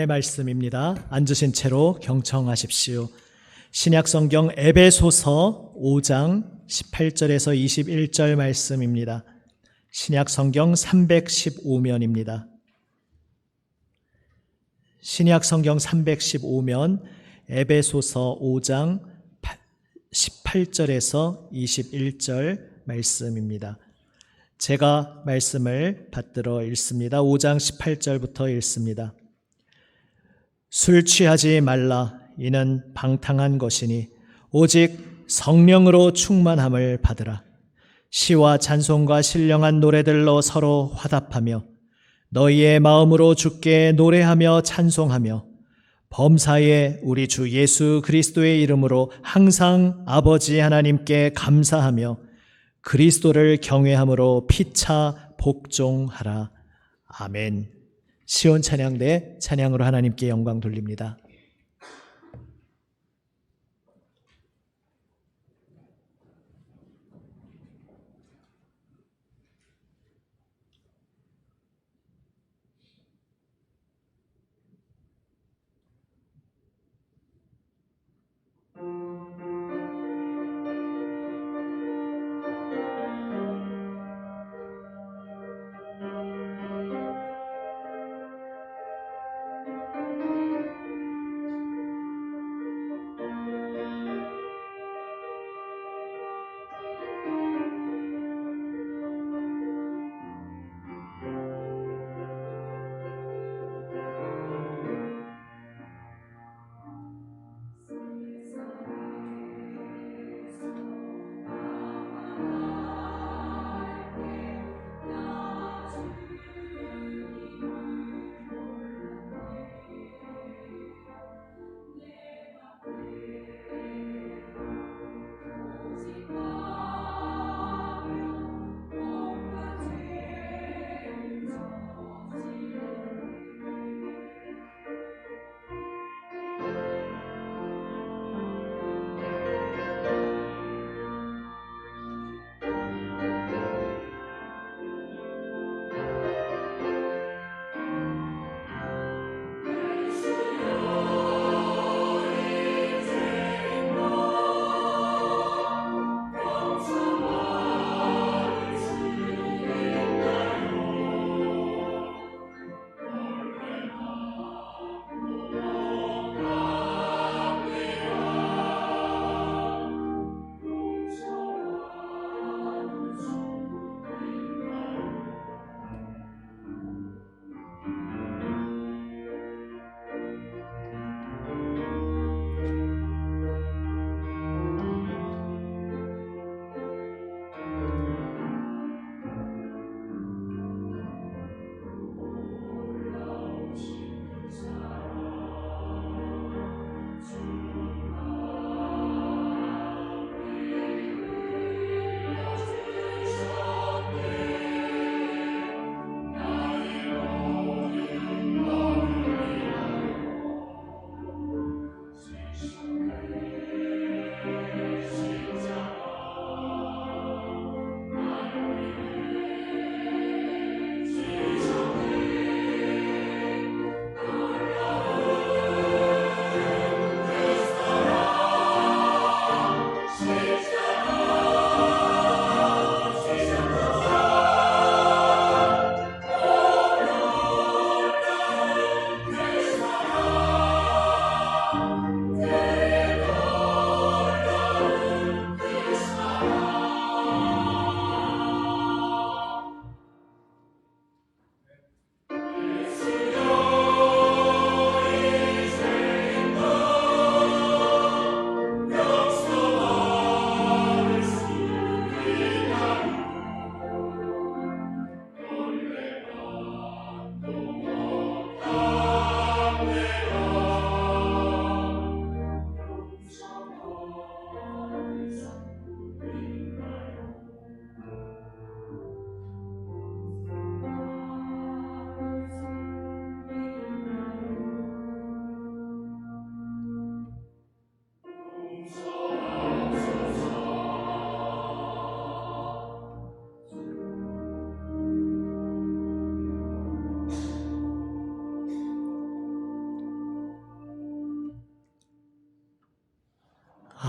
말씀입니다. 앉으신 채로 경청하십시오. 신약성경 에베소서 5장 18절에서 21절 말씀입니다. 신약성경 315면입니다. 신약성경 315면 에베소서 5장 18절에서 21절 말씀입니다. 제가 말씀을 받들어 읽습니다. 5장 18절부터 읽습니다. 술 취하지 말라. 이는 방탕한 것이니 오직 성령으로 충만함을 받으라. 시와 찬송과 신령한 노래들로 서로 화답하며 너희의 마음으로 주께 노래하며 찬송하며 범사에 우리 주 예수 그리스도의 이름으로 항상 아버지 하나님께 감사하며 그리스도를 경외함으로 피차 복종하라. 아멘. 시온 찬양대 찬양으로 하나님께 영광 돌립니다.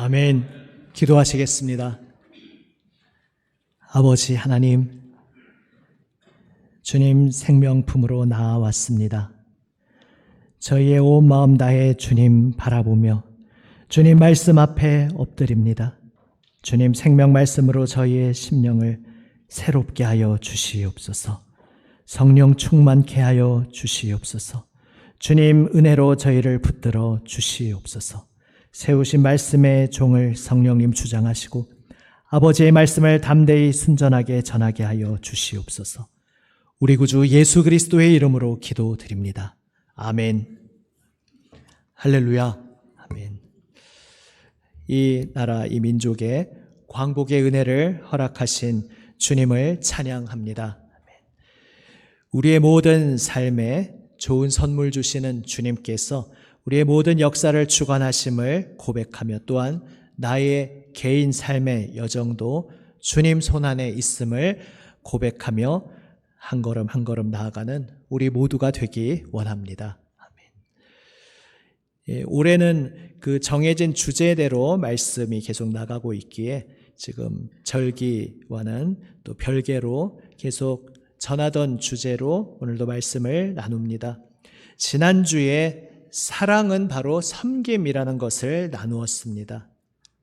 아멘. 기도하시겠습니다. 아버지 하나님, 주님 생명품으로 나아왔습니다. 저희의 온 마음 다해 주님 바라보며 주님 말씀 앞에 엎드립니다. 주님 생명 말씀으로 저희의 심령을 새롭게 하여 주시옵소서. 성령 충만케 하여 주시옵소서. 주님 은혜로 저희를 붙들어 주시옵소서. 세우신 말씀의 종을 성령님 주장하시고 아버지의 말씀을 담대히 순전하게 전하게 하여 주시옵소서. 우리 구주 예수 그리스도의 이름으로 기도드립니다. 아멘. 할렐루야. 아멘. 이 나라 이 민족에 광복의 은혜를 허락하신 주님을 찬양합니다. 우리의 모든 삶에 좋은 선물 주시는 주님께서 우리의 모든 역사를 주관하심을 고백하며 또한 나의 개인 삶의 여정도 주님 손안에 있음을 고백하며 한 걸음 한 걸음 나아가는 우리 모두가 되기 원합니다. 아멘. 올해는 그 정해진 주제대로 말씀이 계속 나가고 있기에 지금 절기와는 또 별개로 계속 전하던 주제로 오늘도 말씀을 나눕니다. 지난주에 사랑은 바로 섬김이라는 것을 나누었습니다.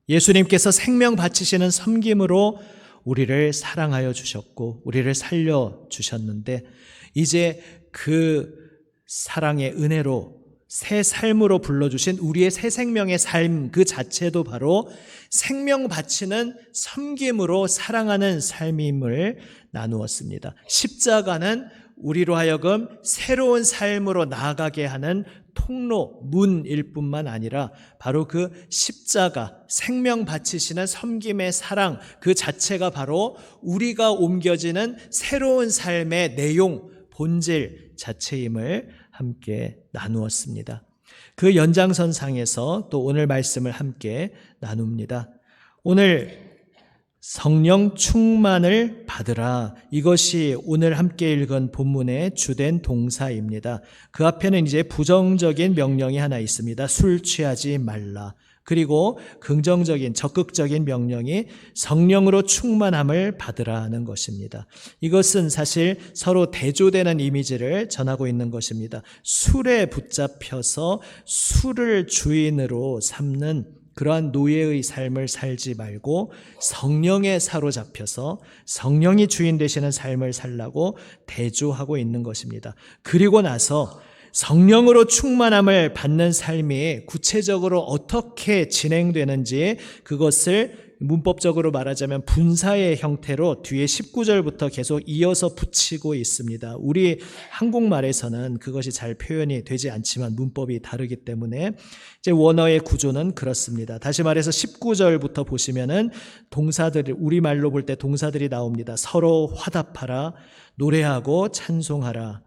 예수님께서 생명 바치시는 섬김으로 우리를 사랑하여 주셨고 우리를 살려 주셨는데 이제 그 사랑의 은혜로 새 삶으로 불러주신 우리의 새 생명의 삶 그 자체도 바로 생명 바치는 섬김으로 사랑하는 삶임을 나누었습니다. 십자가는 우리로 하여금 새로운 삶으로 나아가게 하는 통로, 문일 뿐만 아니라 바로 그 십자가, 생명 바치시는 섬김의 사랑 그 자체가 바로 우리가 옮겨지는 새로운 삶의 내용, 본질 자체임을 함께 나누었습니다. 그 연장선상에서 또 오늘 말씀을 함께 나눕니다. 오늘 성령 충만을 받으라. 이것이 오늘 함께 읽은 본문의 주된 동사입니다. 그 앞에는 이제 부정적인 명령이 하나 있습니다. 술 취하지 말라. 그리고 긍정적인 적극적인 명령이 성령으로 충만함을 받으라는 것입니다. 이것은 사실 서로 대조되는 이미지를 전하고 있는 것입니다. 술에 붙잡혀서 술을 주인으로 삼는 그러한 노예의 삶을 살지 말고 성령에 사로잡혀서 성령이 주인 되시는 삶을 살라고 대조하고 있는 것입니다. 그리고 나서 성령으로 충만함을 받는 삶이 구체적으로 어떻게 진행되는지 그것을 문법적으로 말하자면 분사의 형태로 뒤에 19절부터 계속 이어서 붙이고 있습니다. 우리 한국말에서는 그것이 잘 표현이 되지 않지만 문법이 다르기 때문에 이제 원어의 구조는 그렇습니다. 다시 말해서 19절부터 보시면은 동사들이 우리말로 볼 때 동사들이 나옵니다. 서로 화답하라, 노래하고 찬송하라,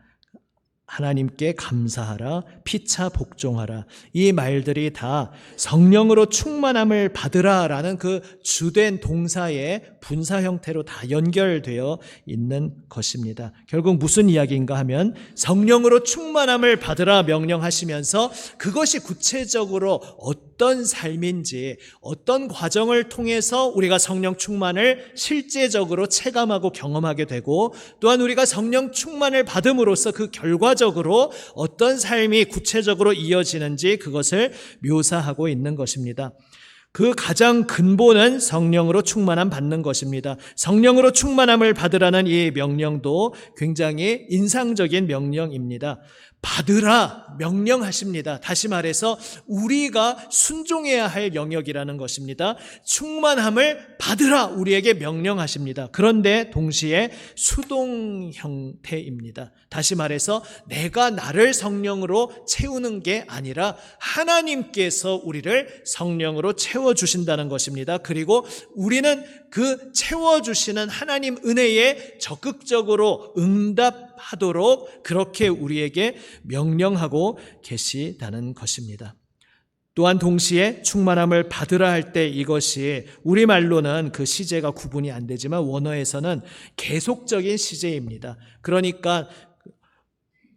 하나님께 감사하라, 피차 복종하라. 이 말들이 다 성령으로 충만함을 받으라라는 그 주된 동사의 분사 형태로 다 연결되어 있는 것입니다. 결국 무슨 이야기인가 하면 성령으로 충만함을 받으라 명령하시면서 그것이 구체적으로 어떤 삶인지 어떤 과정을 통해서 우리가 성령 충만을 실제적으로 체감하고 경험하게 되고 또한 우리가 성령 충만을 받음으로써 그 결과적으로 어떤 삶이 구체적으로 이어지는지 그것을 묘사하고 있는 것입니다. 그 가장 근본은 성령으로 충만함 받는 것입니다. 성령으로 충만함을 받으라는 이 명령도 굉장히 인상적인 명령입니다. 받으라 명령하십니다. 다시 말해서 우리가 순종해야 할 영역이라는 것입니다. 충만함을 받으라 우리에게 명령하십니다. 그런데 동시에 수동 형태입니다. 다시 말해서 내가 나를 성령으로 채우는 게 아니라 하나님께서 우리를 성령으로 채워주신다는 것입니다. 그리고 우리는 그 채워주시는 하나님 은혜에 적극적으로 응답하도록 그렇게 우리에게 명령하고 계시다는 것입니다. 또한 동시에 충만함을 받으라 할 때 이것이 우리말로는 그 시제가 구분이 안 되지만 원어에서는 계속적인 시제입니다. 그러니까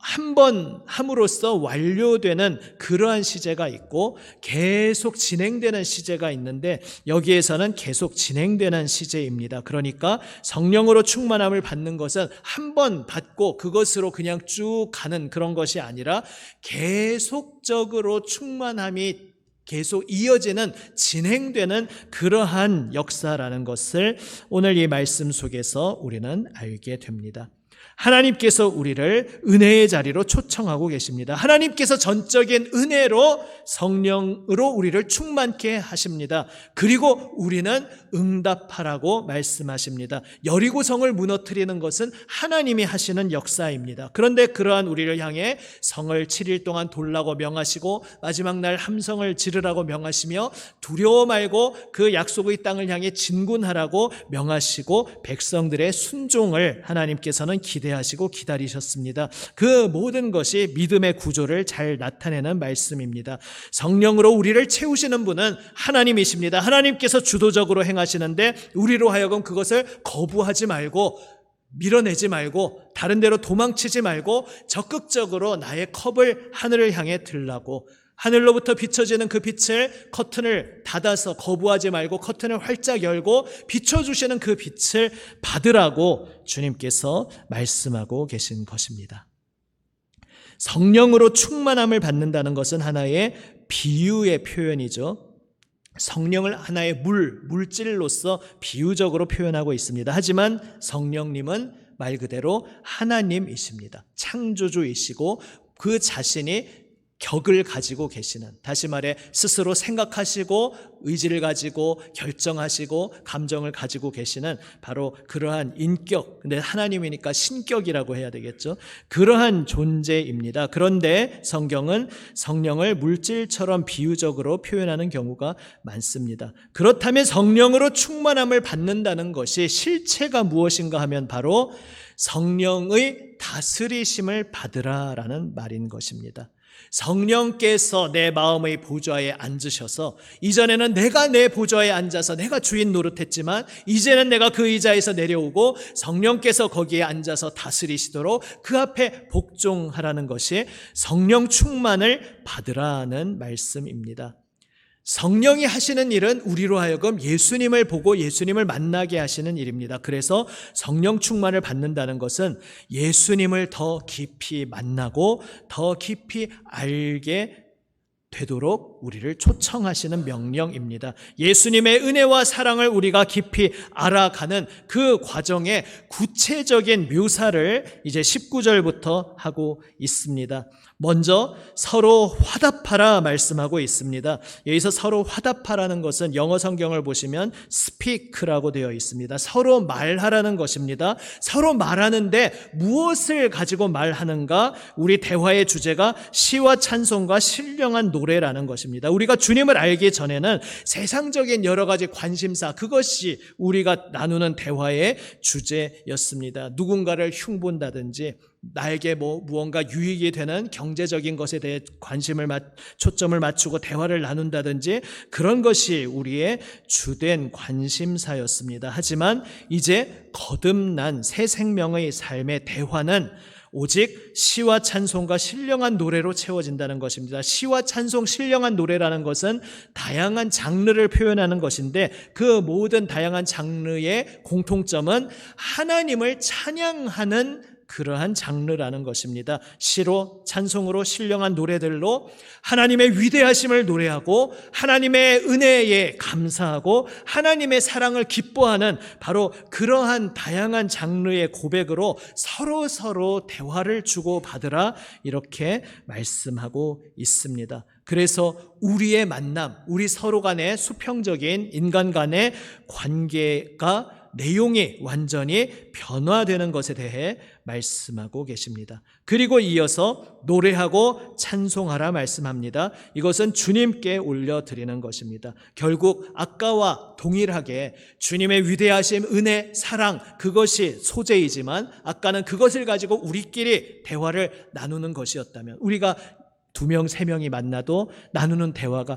한 번 함으로써 완료되는 그러한 시제가 있고 계속 진행되는 시제가 있는데 여기에서는 계속 진행되는 시제입니다. 그러니까 성령으로 충만함을 받는 것은 한 번 받고 그것으로 그냥 쭉 가는 그런 것이 아니라 계속적으로 충만함이 계속 이어지는 진행되는 그러한 역사라는 것을 오늘 이 말씀 속에서 우리는 알게 됩니다. 하나님께서 우리를 은혜의 자리로 초청하고 계십니다. 하나님께서 전적인 은혜로 성령으로 우리를 충만케 하십니다. 그리고 우리는 응답하라고 말씀하십니다. 여리고성을 무너뜨리는 것은 하나님이 하시는 역사입니다. 그런데 그러한 우리를 향해 성을 7일 동안 돌라고 명하시고 마지막 날 함성을 지르라고 명하시며 두려워 말고 그 약속의 땅을 향해 진군하라고 명하시고 백성들의 순종을 하나님께서는 기대하시고 기다리셨습니다. 그 모든 것이 믿음의 구조를 잘 나타내는 말씀입니다. 성령으로 우리를 채우시는 분은 하나님이십니다. 하나님께서 주도적으로 행하시는데 우리로 하여금 그것을 거부하지 말고 밀어내지 말고 다른 데로 도망치지 말고 적극적으로 나의 컵을 하늘을 향해 들라고, 하늘로부터 비춰지는 그 빛을 커튼을 닫아서 거부하지 말고 커튼을 활짝 열고 비춰주시는 그 빛을 받으라고 주님께서 말씀하고 계신 것입니다. 성령으로 충만함을 받는다는 것은 하나의 비유의 표현이죠. 성령을 하나의 물질로서 비유적으로 표현하고 있습니다. 하지만 성령님은 말 그대로 하나님이십니다. 창조주이시고 그 자신이 격을 가지고 계시는, 다시 말해 스스로 생각하시고 의지를 가지고 결정하시고 감정을 가지고 계시는 바로 그러한 인격, 근데 하나님이니까 신격이라고 해야 되겠죠. 그러한 존재입니다. 그런데 성경은 성령을 물질처럼 비유적으로 표현하는 경우가 많습니다. 그렇다면 성령으로 충만함을 받는다는 것이 실체가 무엇인가 하면 바로 성령의 다스리심을 받으라라는 말인 것입니다. 성령께서 내 마음의 보좌에 앉으셔서, 이전에는 내가 내 보좌에 앉아서 내가 주인 노릇했지만 이제는 내가 그 의자에서 내려오고 성령께서 거기에 앉아서 다스리시도록 그 앞에 복종하라는 것이 성령 충만을 받으라는 말씀입니다. 성령이 하시는 일은 우리로 하여금 예수님을 보고 예수님을 만나게 하시는 일입니다. 그래서 성령 충만을 받는다는 것은 예수님을 더 깊이 만나고 더 깊이 알게 되도록 우리를 초청하시는 명령입니다. 예수님의 은혜와 사랑을 우리가 깊이 알아가는 그 과정의 구체적인 묘사를 이제 19절부터 하고 있습니다. 먼저 서로 화답하라 말씀하고 있습니다. 여기서 서로 화답하라는 것은 영어 성경을 보시면 speak라고 되어 있습니다. 서로 말하라는 것입니다. 서로 말하는데 무엇을 가지고 말하는가? 우리 대화의 주제가 시와 찬송과 신령한 노래라는 것입니다. 우리가 주님을 알기 전에는 세상적인 여러 가지 관심사, 그것이 우리가 나누는 대화의 주제였습니다. 누군가를 흉본다든지 나에게 무언가 유익이 되는 경제적인 것에 대해 초점을 맞추고 대화를 나눈다든지 그런 것이 우리의 주된 관심사였습니다. 하지만 이제 거듭난 새 생명의 삶의 대화는 오직 시와 찬송과 신령한 노래로 채워진다는 것입니다. 시와 찬송, 신령한 노래라는 것은 다양한 장르를 표현하는 것인데 그 모든 다양한 장르의 공통점은 하나님을 찬양하는 그러한 장르라는 것입니다. 시로, 찬송으로, 신령한 노래들로 하나님의 위대하심을 노래하고 하나님의 은혜에 감사하고 하나님의 사랑을 기뻐하는 바로 그러한 다양한 장르의 고백으로 서로 대화를 주고받으라 이렇게 말씀하고 있습니다. 그래서 우리의 만남, 우리 서로 간의 수평적인 인간 간의 관계가 내용이 완전히 변화되는 것에 대해 말씀하고 계십니다. 그리고 이어서 노래하고 찬송하라 말씀합니다. 이것은 주님께 올려드리는 것입니다. 결국 아까와 동일하게 주님의 위대하심, 은혜, 사랑, 그것이 소재이지만 아까는 그것을 가지고 우리끼리 대화를 나누는 것이었다면 우리가 2명, 3명이 만나도 나누는 대화가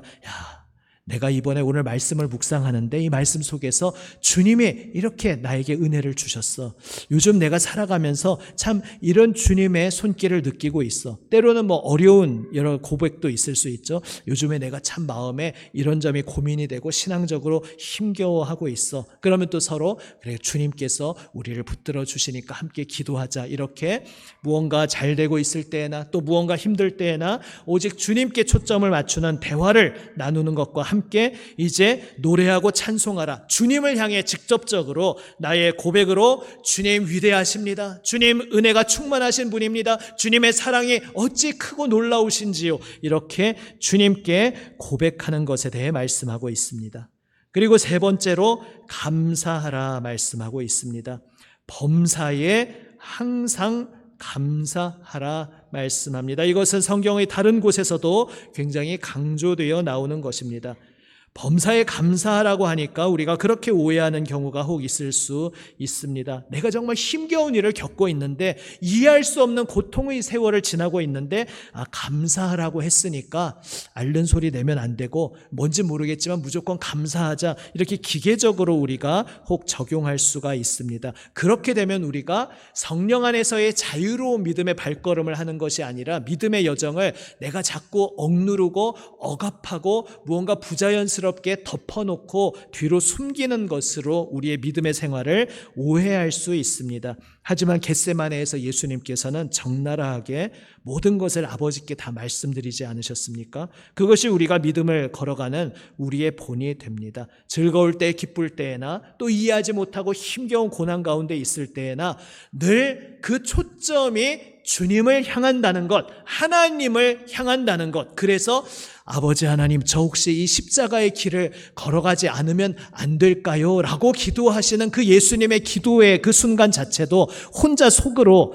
내가 이번에 오늘 말씀을 묵상하는데 이 말씀 속에서 주님이 이렇게 나에게 은혜를 주셨어. 요즘 내가 살아가면서 참 이런 주님의 손길을 느끼고 있어. 때로는 뭐 어려운 여러 고백도 있을 수 있죠. 요즘에 내가 참 마음에 이런 점이 고민이 되고 신앙적으로 힘겨워하고 있어. 그러면 또 서로 그래 주님께서 우리를 붙들어 주시니까 함께 기도하자. 이렇게 무언가 잘 되고 있을 때나 또 무언가 힘들 때나 오직 주님께 초점을 맞추는 대화를 나누는 것과 함께 이제 노래하고 찬송하라. 주님을 향해 직접적으로 나의 고백으로 주님 위대하십니다. 주님 은혜가 충만하신 분입니다. 주님의 사랑이 어찌 크고 놀라우신지요. 이렇게 주님께 고백하는 것에 대해 말씀하고 있습니다. 그리고 세 번째로 감사하라 말씀하고 있습니다. 범사에 항상 감사하라 말씀합니다. 이것은 성경의 다른 곳에서도 굉장히 강조되어 나오는 것입니다. 범사에 감사하라고 하니까 우리가 그렇게 오해하는 경우가 혹 있을 수 있습니다. 내가 정말 힘겨운 일을 겪고 있는데 이해할 수 없는 고통의 세월을 지나고 있는데 감사하라고 했으니까 앓는 소리 내면 안 되고 뭔지 모르겠지만 무조건 감사하자 이렇게 기계적으로 우리가 혹 적용할 수가 있습니다. 그렇게 되면 우리가 성령 안에서의 자유로운 믿음의 발걸음을 하는 것이 아니라 믿음의 여정을 내가 자꾸 억누르고 억압하고 무언가 부자연스럽게 덮어놓고 뒤로 숨기는 것으로 우리의 믿음의 생활을 오해할 수 있습니다. 하지만 겟세마네에서 예수님께서는 적나라하게 모든 것을 아버지께 다 말씀드리지 않으셨습니까? 그것이 우리가 믿음을 걸어가는 우리의 본이 됩니다. 즐거울 때 기쁠 때에나 또 이해하지 못하고 힘겨운 고난 가운데 있을 때에나 늘 그 초점이 주님을 향한다는 것, 하나님을 향한다는 것. 그래서 아버지 하나님, 저 혹시 이 십자가의 길을 걸어가지 않으면 안 될까요? 라고 기도하시는 그 예수님의 기도의 그 순간 자체도 혼자 속으로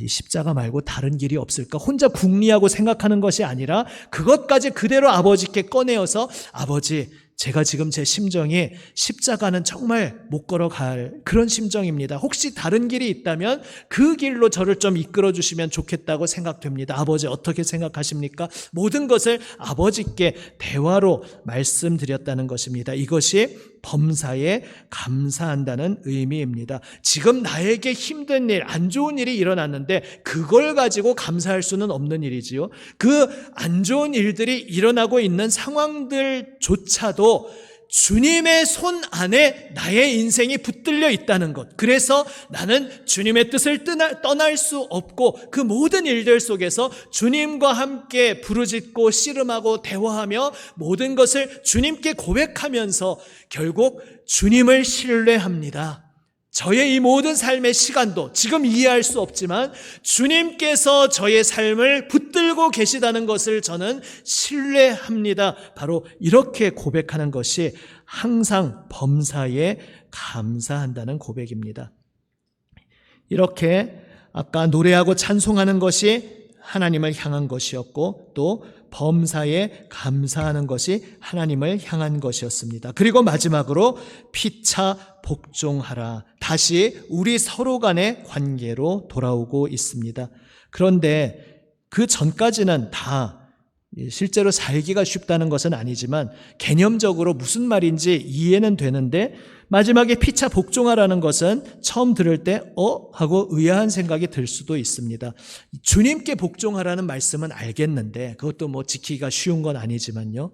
이 십자가 말고 다른 길이 없을까? 혼자 궁리하고 생각하는 것이 아니라 그것까지 그대로 아버지께 꺼내어서 아버지, 제가 지금 제 심정이 십자가는 정말 못 걸어갈 그런 심정입니다. 혹시 다른 길이 있다면 그 길로 저를 좀 이끌어 주시면 좋겠다고 생각됩니다. 아버지 어떻게 생각하십니까? 모든 것을 아버지께 대화로 말씀드렸다는 것입니다. 이것이 범사에 감사한다는 의미입니다. 지금 나에게 힘든 일, 안 좋은 일이 일어났는데 그걸 가지고 감사할 수는 없는 일이지요. 그 안 좋은 일들이 일어나고 있는 상황들조차도 주님의 손 안에 나의 인생이 붙들려 있다는 것. 그래서 나는 주님의 뜻을 떠날 수 없고 그 모든 일들 속에서 주님과 함께 부르짖고 씨름하고 대화하며 모든 것을 주님께 고백하면서 결국 주님을 신뢰합니다. 저의 이 모든 삶의 시간도 지금 이해할 수 없지만 주님께서 저의 삶을 붙들고 계시다는 것을 저는 신뢰합니다. 바로 이렇게 고백하는 것이 항상 범사에 감사한다는 고백입니다. 이렇게 아까 노래하고 찬송하는 것이 하나님을 향한 것이었고 또 범사에 감사하는 것이 하나님을 향한 것이었습니다. 그리고 마지막으로 피차 복종하라. 다시 우리 서로 간의 관계로 돌아오고 있습니다. 그런데 그 전까지는 다 실제로 살기가 쉽다는 것은 아니지만 개념적으로 무슨 말인지 이해는 되는데 마지막에 피차 복종하라는 것은 처음 들을 때 하고 의아한 생각이 들 수도 있습니다. 주님께 복종하라는 말씀은 알겠는데 그것도 뭐 지키기가 쉬운 건 아니지만요.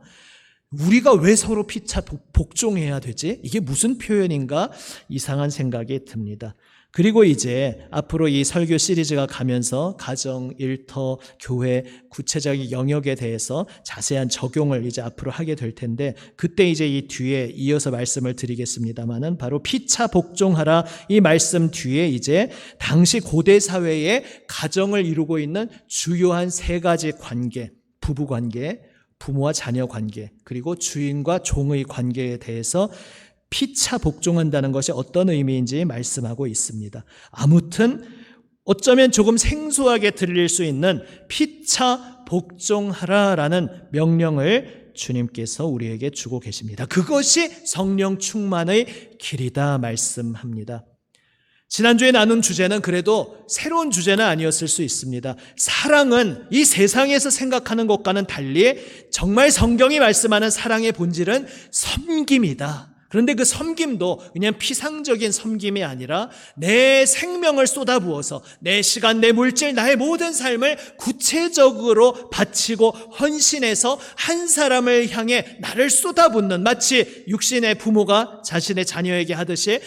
우리가 왜 서로 피차 복종해야 되지? 이게 무슨 표현인가? 이상한 생각이 듭니다. 그리고 이제 앞으로 이 설교 시리즈가 가면서 가정, 일터, 교회, 구체적인 영역에 대해서 자세한 적용을 이제 앞으로 하게 될 텐데 그때 이제 이 뒤에 이어서 말씀을 드리겠습니다만은 바로 피차 복종하라 이 말씀 뒤에 이제 당시 고대 사회의 가정을 이루고 있는 주요한 세 가지 관계, 부부 관계, 부모와 자녀 관계, 그리고 주인과 종의 관계에 대해서 피차 복종한다는 것이 어떤 의미인지 말씀하고 있습니다. 아무튼 어쩌면 조금 생소하게 들릴 수 있는 피차 복종하라라는 명령을 주님께서 우리에게 주고 계십니다. 그것이 성령 충만의 길이다 말씀합니다. 지난주에 나눈 주제는 그래도 새로운 주제는 아니었을 수 있습니다. 사랑은 이 세상에서 생각하는 것과는 달리 정말 성경이 말씀하는 사랑의 본질은 섬김이다. 그런데 그 섬김도 그냥 피상적인 섬김이 아니라 내 생명을 쏟아부어서 내 시간, 내 물질, 나의 모든 삶을 구체적으로 바치고 헌신해서 한 사람을 향해 나를 쏟아붓는, 마치 육신의 부모가 자신의 자녀에게 하듯이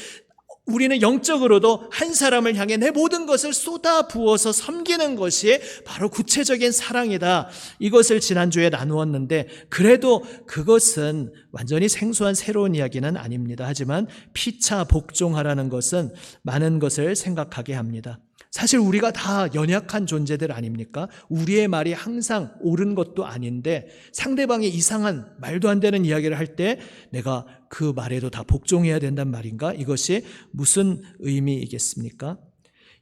우리는 영적으로도 한 사람을 향해 내 모든 것을 쏟아부어서 섬기는 것이 바로 구체적인 사랑이다. 이것을 지난주에 나누었는데 그래도 그것은 완전히 생소한 새로운 이야기는 아닙니다. 하지만 피차 복종하라는 것은 많은 것을 생각하게 합니다. 사실 우리가 다 연약한 존재들 아닙니까? 우리의 말이 항상 옳은 것도 아닌데 상대방이 이상한 말도 안 되는 이야기를 할 때 내가 그 말에도 다 복종해야 된단 말인가? 이것이 무슨 의미이겠습니까?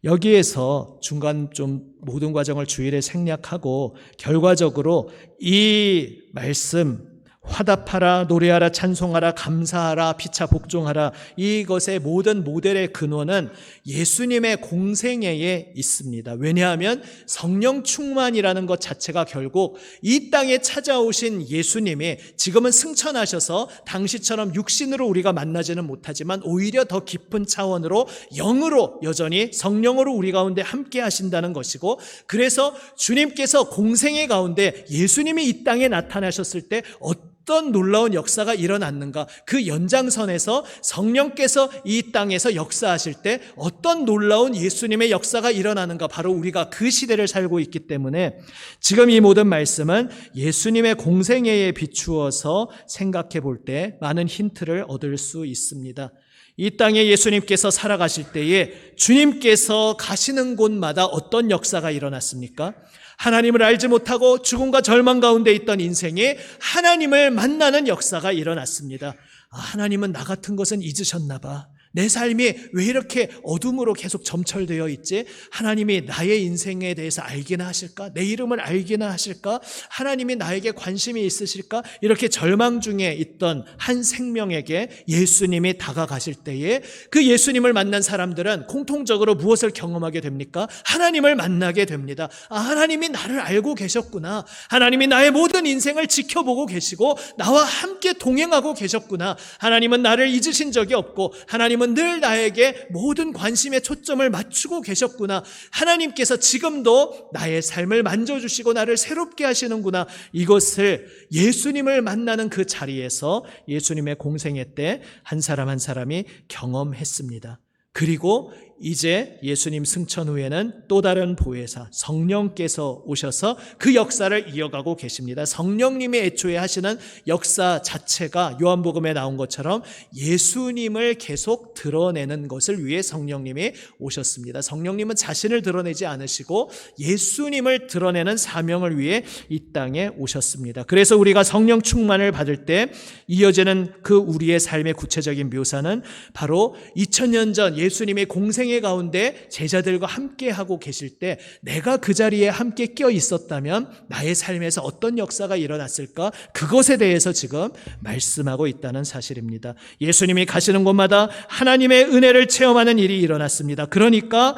여기에서 중간 좀 모든 과정을 주일에 생략하고 결과적으로 이 말씀 화답하라, 노래하라, 찬송하라, 감사하라, 피차 복종하라, 이것의 모든 모델의 근원은 예수님의 공생애에 있습니다. 왜냐하면 성령 충만이라는 것 자체가 결국 이 땅에 찾아오신 예수님이 지금은 승천하셔서 당시처럼 육신으로 우리가 만나지는 못하지만 오히려 더 깊은 차원으로 영으로 여전히 성령으로 우리 가운데 함께 하신다는 것이고, 그래서 주님께서 공생애 가운데 예수님이 이 땅에 나타나셨을 때 어떤 놀라운 역사가 일어났는가, 그 연장선에서 성령께서 이 땅에서 역사하실 때 어떤 놀라운 예수님의 역사가 일어나는가, 바로 우리가 그 시대를 살고 있기 때문에 지금 이 모든 말씀은 예수님의 공생애에 비추어서 생각해 볼 때 많은 힌트를 얻을 수 있습니다. 이 땅에 예수님께서 살아가실 때에 주님께서 가시는 곳마다 어떤 역사가 일어났습니까? 하나님을 알지 못하고 죽음과 절망 가운데 있던 인생에 하나님을 만나는 역사가 일어났습니다. 하나님은 나 같은 것은 잊으셨나 봐. 내 삶이 왜 이렇게 어둠으로 계속 점철되어 있지? 하나님이 나의 인생에 대해서 알기나 하실까? 내 이름을 알기나 하실까? 하나님이 나에게 관심이 있으실까? 이렇게 절망 중에 있던 한 생명에게 예수님이 다가가실 때에 그 예수님을 만난 사람들은 공통적으로 무엇을 경험하게 됩니까? 하나님을 만나게 됩니다. 하나님이 나를 알고 계셨구나. 하나님이 나의 모든 인생을 지켜보고 계시고 나와 함께 동행하고 계셨구나. 하나님은 나를 잊으신 적이 없고 하나님은 늘 나에게 모든 관심의 초점을 맞추고 계셨구나. 하나님께서 지금도 나의 삶을 만져주시고 나를 새롭게 하시는구나. 이것을 예수님을 만나는 그 자리에서 예수님의 공생애 때 한 사람 한 사람이 경험했습니다. 그리고 이제 예수님 승천 후에는 또 다른 보혜사 성령께서 오셔서 그 역사를 이어가고 계십니다. 성령님이 애초에 하시는 역사 자체가 요한복음에 나온 것처럼 예수님을 계속 드러내는 것을 위해 성령님이 오셨습니다. 성령님은 자신을 드러내지 않으시고 예수님을 드러내는 사명을 위해 이 땅에 오셨습니다. 그래서 우리가 성령 충만을 받을 때 이어지는 그 우리의 삶의 구체적인 묘사는 바로 2000년 전 예수님의 공생애 가운데 제자들과 함께 하고 계실 때 내가 그 자리에 함께 껴 있었다면 나의 삶에서 어떤 역사가 일어났을까? 그것에 대해서 지금 말씀하고 있다는 사실입니다. 예수님이 가시는 곳마다 하나님의 은혜를 체험하는 일이 일어났습니다. 그러니까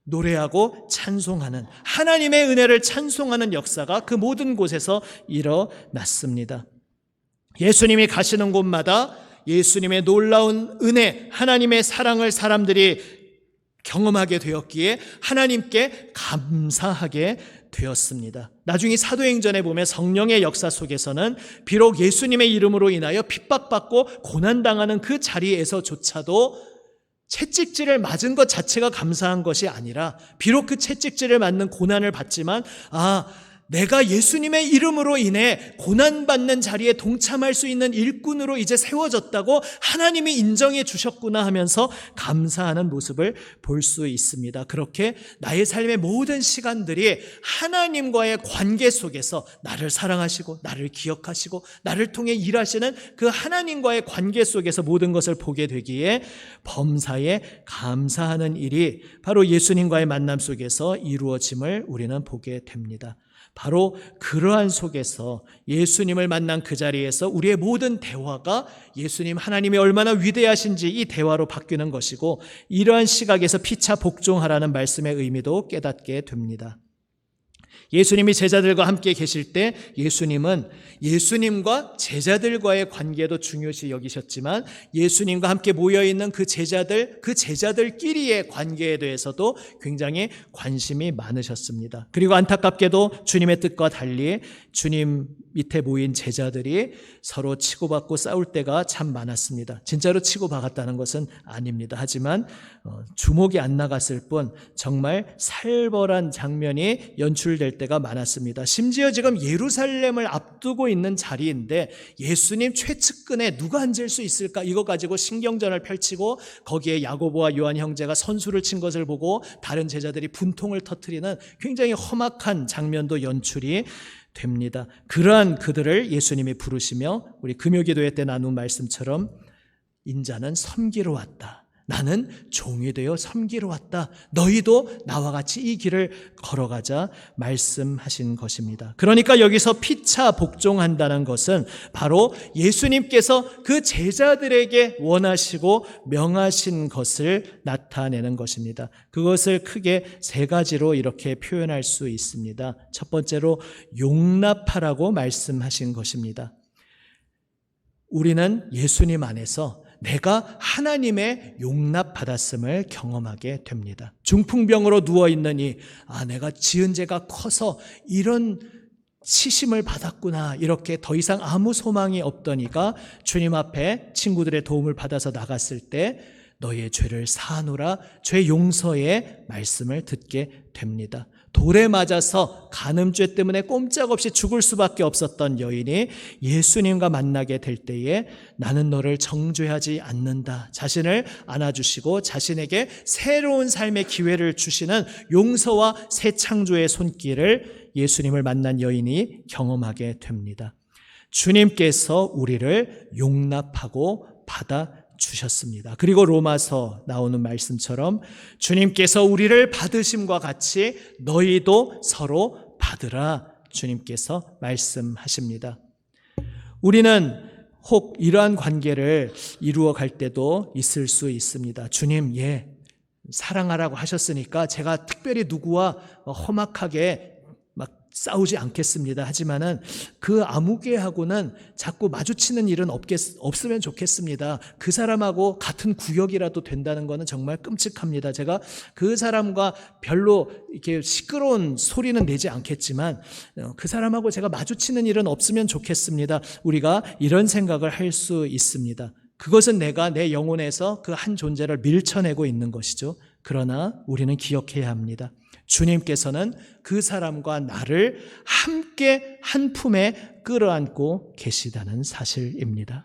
노래하고 찬송하는, 하나님의 은혜를 찬송하는 역사가 그 모든 곳에서 일어났습니다. 예수님이 가시는 곳마다 예수님의 놀라운 은혜, 하나님의 사랑을 사람들이 경험하게 되었기에 하나님께 감사하게 되었습니다. 나중에 사도행전에 보면 성령의 역사 속에서는 비록 예수님의 이름으로 인하여 핍박받고 고난당하는 그 자리에서조차도 채찍질을 맞은 것 자체가 감사한 것이 아니라 비록 그 채찍질을 맞는 고난을 받지만 내가 예수님의 이름으로 인해 고난받는 자리에 동참할 수 있는 일꾼으로 이제 세워졌다고 하나님이 인정해 주셨구나 하면서 감사하는 모습을 볼 수 있습니다. 그렇게 나의 삶의 모든 시간들이 하나님과의 관계 속에서 나를 사랑하시고 나를 기억하시고 나를 통해 일하시는 그 하나님과의 관계 속에서 모든 것을 보게 되기에 범사에 감사하는 일이 바로 예수님과의 만남 속에서 이루어짐을 우리는 보게 됩니다. 바로 그러한 속에서 예수님을 만난 그 자리에서 우리의 모든 대화가 예수님 하나님이 얼마나 위대하신지 이 대화로 바뀌는 것이고, 이러한 시각에서 피차 복종하라는 말씀의 의미도 깨닫게 됩니다. 예수님이 제자들과 함께 계실 때 예수님은 예수님과 제자들과의 관계도 중요시 여기셨지만, 예수님과 함께 모여있는 그 제자들끼리의 관계에 대해서도 굉장히 관심이 많으셨습니다. 그리고 안타깝게도 주님의 뜻과 달리 주님 밑에 모인 제자들이 서로 치고받고 싸울 때가 참 많았습니다. 진짜로 치고받았다는 것은 아닙니다. 하지만 주목이 안 나갔을 뿐 정말 살벌한 장면이 연출될 때가 많았습니다. 심지어 지금 예루살렘을 앞두고 있는 자리인데 예수님 최측근에 누가 앉을 수 있을까? 이거 가지고 신경전을 펼치고, 거기에 야고보와 요한 형제가 선수를 친 것을 보고 다른 제자들이 분통을 터뜨리는 굉장히 험악한 장면도 연출이 됩니다. 그러한 그들을 예수님이 부르시며 우리 금요기도회 때 나눈 말씀처럼 인자는 섬기러 왔다. 나는 종이 되어 섬기러 왔다. 너희도 나와 같이 이 길을 걸어가자 말씀하신 것입니다. 그러니까 여기서 피차 복종한다는 것은 바로 예수님께서 그 제자들에게 원하시고 명하신 것을 나타내는 것입니다. 그것을 크게 세 가지로 이렇게 표현할 수 있습니다. 첫 번째로 용납하라고 말씀하신 것입니다. 우리는 예수님 안에서 내가 하나님의 용납받았음을 경험하게 됩니다. 중풍병으로 누워있느니 내가 지은 죄가 커서 이런 치심을 받았구나, 이렇게 더 이상 아무 소망이 없더니가 주님 앞에 친구들의 도움을 받아서 나갔을 때 너희의 죄를 사하노라, 죄 용서의 말씀을 듣게 됩니다. 돌에 맞아서 간음죄 때문에 꼼짝없이 죽을 수밖에 없었던 여인이 예수님과 만나게 될 때에 나는 너를 정죄하지 않는다, 자신을 안아주시고 자신에게 새로운 삶의 기회를 주시는 용서와 새 창조의 손길을 예수님을 만난 여인이 경험하게 됩니다. 주님께서 우리를 용납하고 받아주셨습니다. 그리고 로마서 나오는 말씀처럼 주님께서 우리를 받으심과 같이 너희도 서로 받으라, 주님께서 말씀하십니다. 우리는 혹 이러한 관계를 이루어 갈 때도 있을 수 있습니다. 주님, 사랑하라고 하셨으니까 제가 특별히 누구와 험악하게 싸우지 않겠습니다. 하지만은 그 아무개하고는 자꾸 마주치는 일은 없으면 좋겠습니다. 그 사람하고 같은 구역이라도 된다는 것은 정말 끔찍합니다. 제가 그 사람과 별로 이렇게 시끄러운 소리는 내지 않겠지만 그 사람하고 제가 마주치는 일은 없으면 좋겠습니다. 우리가 이런 생각을 할 수 있습니다. 그것은 내가 내 영혼에서 그 한 존재를 밀쳐내고 있는 것이죠. 그러나 우리는 기억해야 합니다. 주님께서는 그 사람과 나를 함께 한 품에 끌어안고 계시다는 사실입니다.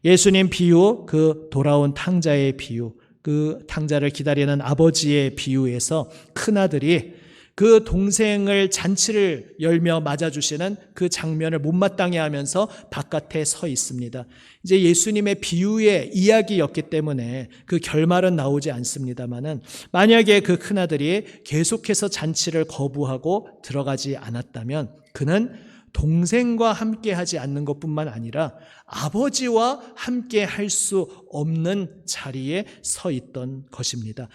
예수님 비유, 그 돌아온 탕자의 비유, 그 탕자를 기다리는 아버지의 비유에서 큰아들이 그 동생을 잔치를 열며 맞아주시는 그 장면을 못마땅해 하면서 바깥에 서 있습니다. 이제 예수님의 비유의 이야기였기 때문에 그 결말은 나오지 않습니다만은, 만약에 그 큰아들이 계속해서 잔치를 거부하고 들어가지 않았다면 그는 동생과 함께 하지 않는 것뿐만 아니라 아버지와 함께 할 수 없는 자리에 서 있던 것입니다.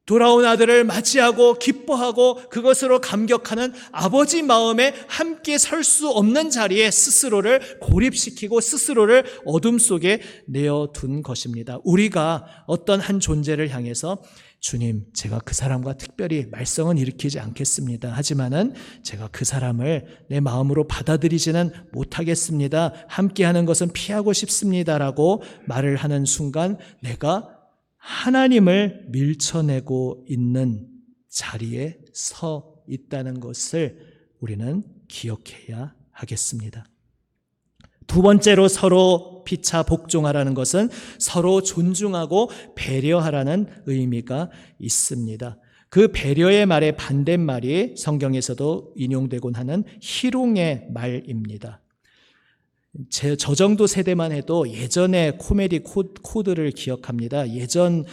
돌아온 아들을 맞이하고 기뻐하고 그것으로 감격하는 아버지 마음에 함께 설 수 없는 자리에 스스로를 고립시키고 스스로를 어둠 속에 내어둔 것입니다. 우리가 어떤 한 존재를 향해서 주님, 제가 그 사람과 특별히 말썽은 일으키지 않겠습니다. 하지만은 제가 그 사람을 내 마음으로 받아들이지는 못하겠습니다. 함께하는 것은 피하고 싶습니다라고 말을 하는 순간 내가 하나님을 밀쳐내고 있는 자리에 서 있다는 것을 우리는 기억해야 하겠습니다. 두 번째로 서로 피차 복종하라는 것은 서로 존중하고 배려하라는 의미가 있습니다. 그 배려의 말의 반대말이 성경에서도 인용되곤 하는 희롱의 말입니다. 저 정도 세대만 해도 예전의 코미디 코드를 기억합니다. 예전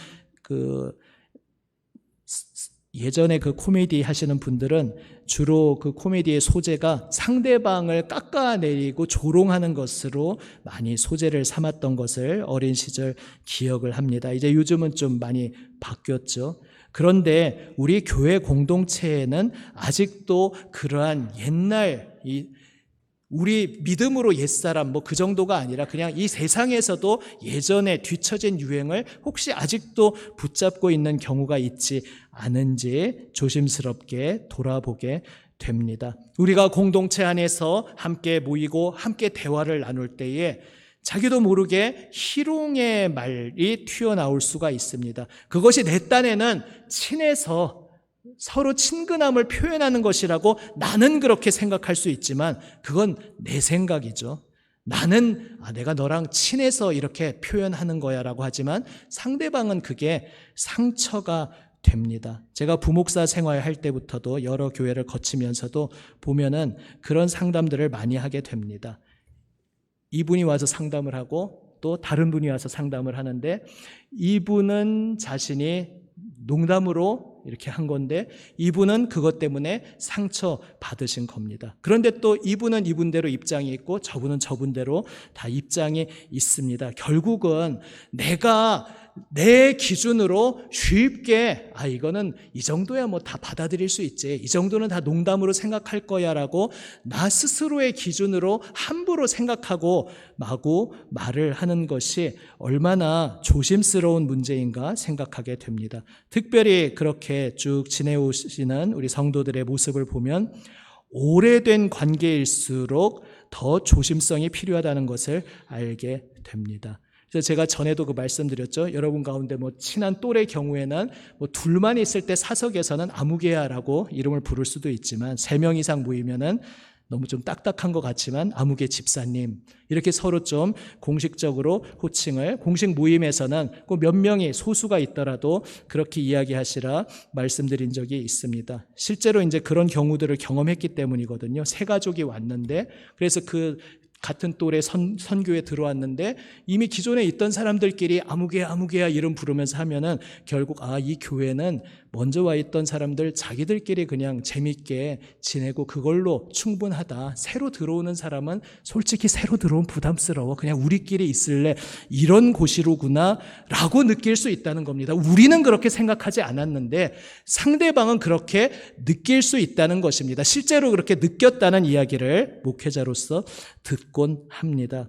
예전에 그 코미디 하시는 분들은 주로 그 코미디의 소재가 상대방을 깎아내리고 조롱하는 것으로 많이 소재를 삼았던 것을 어린 시절 기억을 합니다. 이제 요즘은 좀 많이 바뀌었죠. 그런데 우리 교회 공동체에는 아직도 그러한 옛날 우리 믿음으로 옛사람 그 정도가 아니라 그냥 이 세상에서도 예전에 뒤처진 유행을 혹시 아직도 붙잡고 있는 경우가 있지 않은지 조심스럽게 돌아보게 됩니다. 우리가 공동체 안에서 함께 모이고 함께 대화를 나눌 때에 자기도 모르게 희롱의 말이 튀어나올 수가 있습니다. 그것이 내 딴에는 친해서 서로 친근함을 표현하는 것이라고 나는 그렇게 생각할 수 있지만 그건 내 생각이죠. 나는 내가 너랑 친해서 이렇게 표현하는 거야 라고 하지만 상대방은 그게 상처가 됩니다. 제가 부목사 생활할 때부터도 여러 교회를 거치면서도 보면은 그런 상담들을 많이 하게 됩니다. 이분이 와서 상담을 하고 또 다른 분이 와서 상담을 하는데 이분은 자신이 농담으로 이렇게 한 건데 이분은 그것 때문에 상처 받으신 겁니다. 그런데 또 이분은 이분대로 입장이 있고 저분은 저분대로 다 입장이 있습니다. 결국은 내가 내 기준으로 쉽게 이거는 이 정도야 다 받아들일 수 있지, 이 정도는 다 농담으로 생각할 거야 라고 나 스스로의 기준으로 함부로 생각하고 마구 말을 하는 것이 얼마나 조심스러운 문제인가 생각하게 됩니다. 특별히 그렇게 쭉 지내오시는 우리 성도들의 모습을 보면 오래된 관계일수록 더 조심성이 필요하다는 것을 알게 됩니다. 그래서 제가 전에도 그 말씀드렸죠. 여러분 가운데 친한 또래 경우에는 둘만 있을 때 사석에서는 아무개야라고 이름을 부를 수도 있지만 3명 이상 모이면은 너무 좀 딱딱한 것 같지만 아무개 집사님 이렇게 서로 좀 공식적으로 호칭을, 공식 모임에서는 꼭 몇 명이 소수가 있더라도 그렇게 이야기하시라 말씀드린 적이 있습니다. 실제로 이제 그런 경우들을 경험했기 때문이거든요. 새 가족이 왔는데 그래서 그 같은 또래 선교에 들어왔는데 이미 기존에 있던 사람들끼리 아무개야 이름 부르면서 하면은 결국 이 교회는 먼저 와 있던 사람들 자기들끼리 그냥 재밌게 지내고 그걸로 충분하다. 새로 들어오는 사람은 솔직히 새로 들어오면 부담스러워. 그냥 우리끼리 있을래. 이런 곳이로구나 라고 느낄 수 있다는 겁니다. 우리는 그렇게 생각하지 않았는데 상대방은 그렇게 느낄 수 있다는 것입니다. 실제로 그렇게 느꼈다는 이야기를 목회자로서 듣곤 합니다.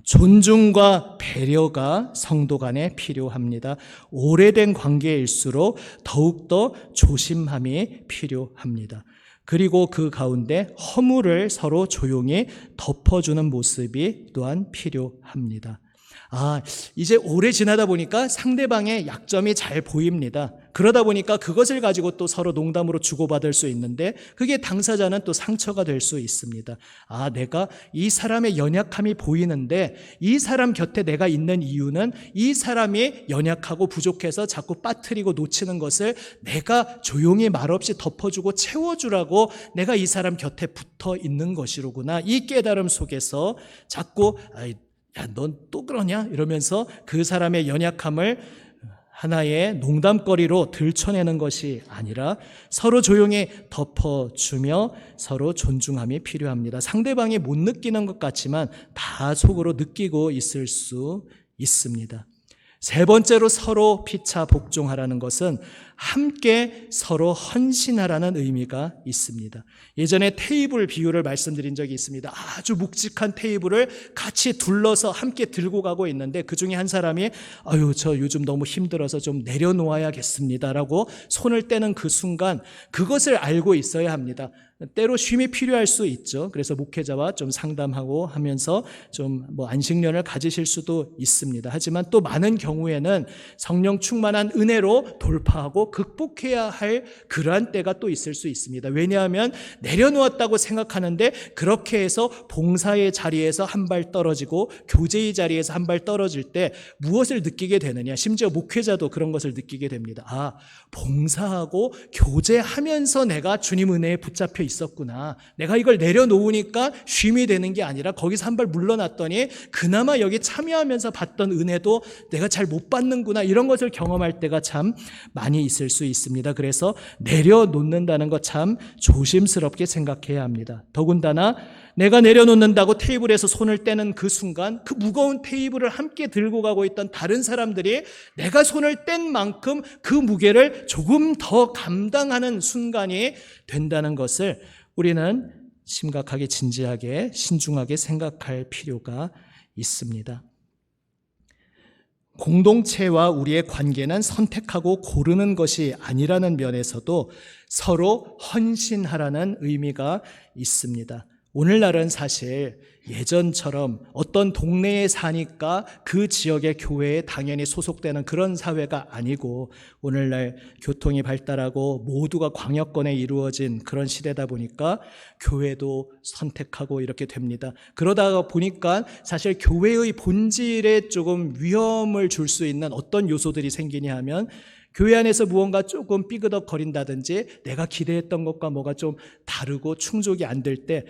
존중과 배려가 성도 간에 필요합니다. 오래된 관계일수록 더욱더 조심함이 필요합니다. 그리고 그 가운데 허물을 서로 조용히 덮어주는 모습이 또한 필요합니다. 이제 오래 지나다 보니까 상대방의 약점이 잘 보입니다. 그러다 보니까 그것을 가지고 또 서로 농담으로 주고받을 수 있는데 그게 당사자는 또 상처가 될 수 있습니다. 내가 이 사람의 연약함이 보이는데 이 사람 곁에 내가 있는 이유는 이 사람이 연약하고 부족해서 자꾸 빠뜨리고 놓치는 것을 내가 조용히 말없이 덮어주고 채워주라고 내가 이 사람 곁에 붙어 있는 것이로구나. 이 깨달음 속에서 자꾸 넌 또 그러냐? 이러면서 그 사람의 연약함을 하나의 농담거리로 들춰내는 것이 아니라 서로 조용히 덮어주며 서로 존중함이 필요합니다. 상대방이 못 느끼는 것 같지만 다 속으로 느끼고 있을 수 있습니다. 세 번째로 서로 피차 복종하라는 것은 함께 서로 헌신하라는 의미가 있습니다. 예전에 테이블 비유를 말씀드린 적이 있습니다. 아주 묵직한 테이블을 같이 둘러서 함께 들고 가고 있는데 그 중에 한 사람이 저 요즘 너무 힘들어서 좀 내려놓아야겠습니다 라고 손을 떼는 그 순간 그것을 알고 있어야 합니다. 때로 쉼이 필요할 수 있죠. 그래서 목회자와 좀 상담하고 하면서 좀 안식년을 가지실 수도 있습니다. 하지만 또 많은 경우에는 성령 충만한 은혜로 돌파하고 극복해야 할 그러한 때가 또 있을 수 있습니다. 왜냐하면 내려놓았다고 생각하는데 그렇게 해서 봉사의 자리에서 한 발 떨어지고 교제의 자리에서 한 발 떨어질 때 무엇을 느끼게 되느냐. 심지어 목회자도 그런 것을 느끼게 됩니다. 봉사하고 교제하면서 내가 주님 은혜에 붙잡혀 있었구나. 내가 이걸 내려놓으니까 쉼이 되는 게 아니라 거기서 한 발 물러났더니 그나마 여기 참여하면서 받던 은혜도 내가 잘 못 받는구나. 이런 것을 경험할 때가 참 많이 있습니다. 있을 수 있습니다. 그래서 내려놓는다는 것 참 조심스럽게 생각해야 합니다. 더군다나 내가 내려놓는다고 테이블에서 손을 떼는 그 순간 그 무거운 테이블을 함께 들고 가고 있던 다른 사람들이 내가 손을 뗀 만큼 그 무게를 조금 더 감당하는 순간이 된다는 것을 우리는 심각하게 진지하게 신중하게 생각할 필요가 있습니다. 공동체와 우리의 관계는 선택하고 고르는 것이 아니라는 면에서도 서로 헌신하라는 의미가 있습니다. 오늘날은 사실 예전처럼 어떤 동네에 사니까 그 지역의 교회에 당연히 소속되는 그런 사회가 아니고 오늘날 교통이 발달하고 모두가 광역권에 이루어진 그런 시대다 보니까 교회도 선택하고 이렇게 됩니다. 그러다가 보니까 사실 교회의 본질에 조금 위험을 줄 수 있는 어떤 요소들이 생기냐 하면 교회 안에서 무언가 조금 삐그덕거린다든지 내가 기대했던 것과 뭐가 좀 다르고 충족이 안 될 때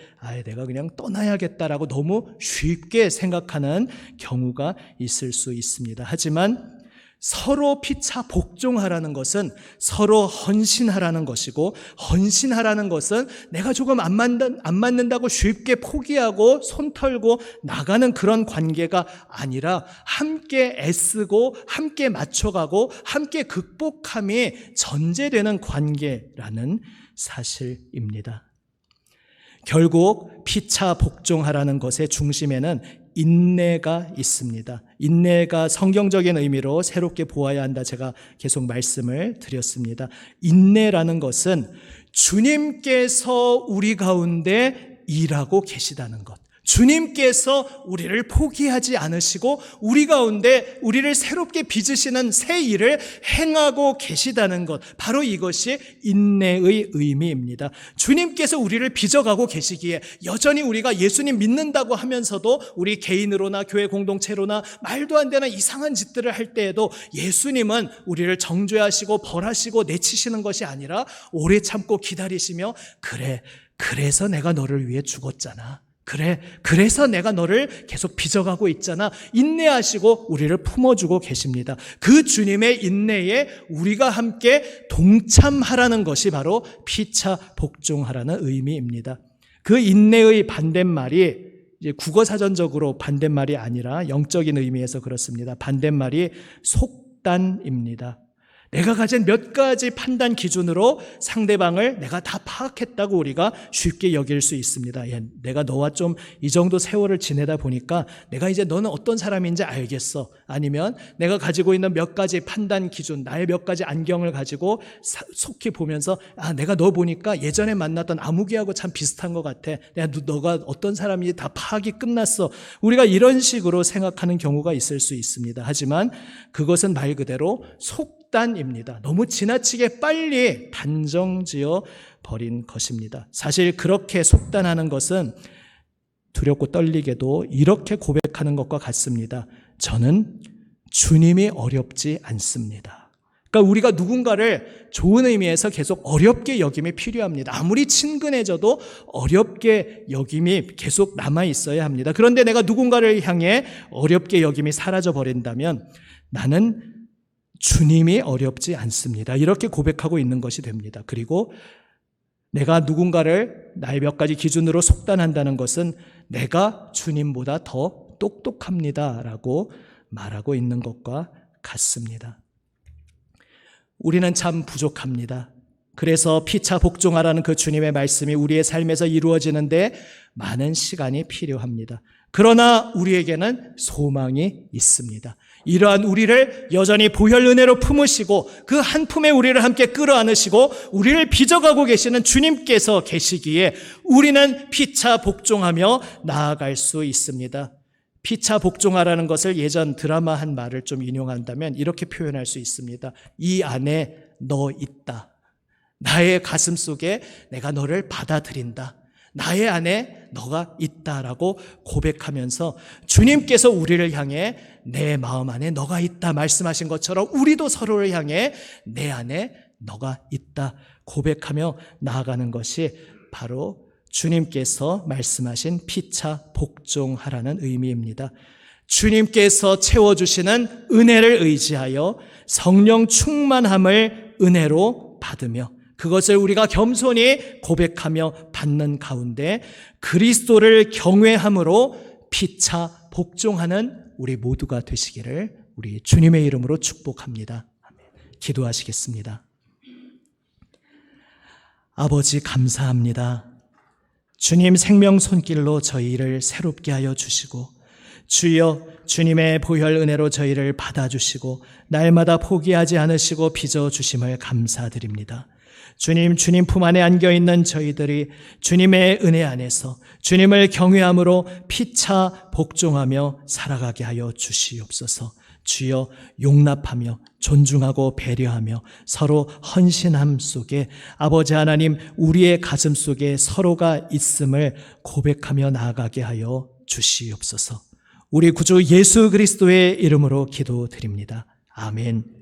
내가 그냥 떠나야겠다라고 너무 쉽게 생각하는 경우가 있을 수 있습니다. 하지만 서로 피차 복종하라는 것은 서로 헌신하라는 것이고 헌신하라는 것은 내가 조금 안 맞는다고 쉽게 포기하고 손 털고 나가는 그런 관계가 아니라 함께 애쓰고 함께 맞춰가고 함께 극복함이 전제되는 관계라는 사실입니다. 결국 피차 복종하라는 것의 중심에는 인내가 있습니다. 인내가 성경적인 의미로 새롭게 보아야 한다. 제가 계속 말씀을 드렸습니다. 인내라는 것은 주님께서 우리 가운데 일하고 계시다는 것. 주님께서 우리를 포기하지 않으시고 우리 가운데 우리를 새롭게 빚으시는 새 일을 행하고 계시다는 것, 바로 이것이 인내의 의미입니다. 주님께서 우리를 빚어가고 계시기에 여전히 우리가 예수님 믿는다고 하면서도 우리 개인으로나 교회 공동체로나 말도 안 되는 이상한 짓들을 할 때에도 예수님은 우리를 정죄하시고 벌하시고 내치시는 것이 아니라 오래 참고 기다리시며 그래서 내가 너를 위해 죽었잖아. 그래서 내가 너를 계속 빚어가고 있잖아. 인내하시고 우리를 품어주고 계십니다. 그 주님의 인내에 우리가 함께 동참하라는 것이 바로 피차 복종하라는 의미입니다. 그 인내의 반대말이 이제 국어사전적으로 반대말이 아니라 영적인 의미에서 그렇습니다. 반대말이 속단입니다. 내가 가진 몇 가지 판단 기준으로 상대방을 내가 다 파악했다고 우리가 쉽게 여길 수 있습니다. 내가 너와 좀 이 정도 세월을 지내다 보니까 내가 이제 너는 어떤 사람인지 알겠어. 아니면 내가 가지고 있는 몇 가지 판단 기준, 나의 몇 가지 안경을 가지고 속히 보면서 내가 너 보니까 예전에 만났던 아무개하고 참 비슷한 것 같아. 너가 어떤 사람인지 다 파악이 끝났어. 우리가 이런 식으로 생각하는 경우가 있을 수 있습니다. 하지만 그것은 말 그대로 속단입니다. 너무 지나치게 빨리 단정지어 버린 것입니다. 사실 그렇게 속단하는 것은 두렵고 떨리게도 이렇게 고백하는 것과 같습니다. 저는 주님이 어렵지 않습니다. 그러니까 우리가 누군가를 좋은 의미에서 계속 어렵게 여김이 필요합니다. 아무리 친근해져도 어렵게 여김이 계속 남아 있어야 합니다. 그런데 내가 누군가를 향해 어렵게 여김이 사라져 버린다면 나는 주님이 어렵지 않습니다. 이렇게 고백하고 있는 것이 됩니다. 그리고 내가 누군가를 나의 몇 가지 기준으로 속단한다는 것은 내가 주님보다 더 똑똑합니다라고 말하고 있는 것과 같습니다. 우리는 참 부족합니다. 그래서 피차 복종하라는 그 주님의 말씀이 우리의 삶에서 이루어지는데 많은 시간이 필요합니다. 그러나 우리에게는 소망이 있습니다. 이러한 우리를 여전히 보혈 은혜로 품으시고 그 한 품에 우리를 함께 끌어안으시고 우리를 빚어가고 계시는 주님께서 계시기에 우리는 피차 복종하며 나아갈 수 있습니다. 피차 복종하라는 것을 예전 드라마 한 말을 좀 인용한다면 이렇게 표현할 수 있습니다. 이 안에 너 있다. 나의 가슴 속에 내가 너를 받아들인다. 나의 안에 너가 있다라고 고백하면서 주님께서 우리를 향해 내 마음 안에 너가 있다 말씀하신 것처럼 우리도 서로를 향해 내 안에 너가 있다 고백하며 나아가는 것이 바로 주님께서 말씀하신 피차 복종하라는 의미입니다. 주님께서 채워주시는 은혜를 의지하여 성령 충만함을 은혜로 받으며 그것을 우리가 겸손히 고백하며 받는 가운데 그리스도를 경외함으로 피차 복종하는 우리 모두가 되시기를 우리 주님의 이름으로 축복합니다. 기도하시겠습니다. 아버지 감사합니다. 주님 생명 손길로 저희를 새롭게 하여 주시고 주여 주님의 보혈 은혜로 저희를 받아주시고 날마다 포기하지 않으시고 빚어주심을 감사드립니다. 주님 품 안에 안겨있는 저희들이 주님의 은혜 안에서 주님을 경외함으로 피차 복종하며 살아가게 하여 주시옵소서. 주여 용납하며 존중하고 배려하며 서로 헌신함 속에 아버지 하나님 우리의 가슴 속에 서로가 있음을 고백하며 나아가게 하여 주시옵소서. 우리 구주 예수 그리스도의 이름으로 기도드립니다. 아멘.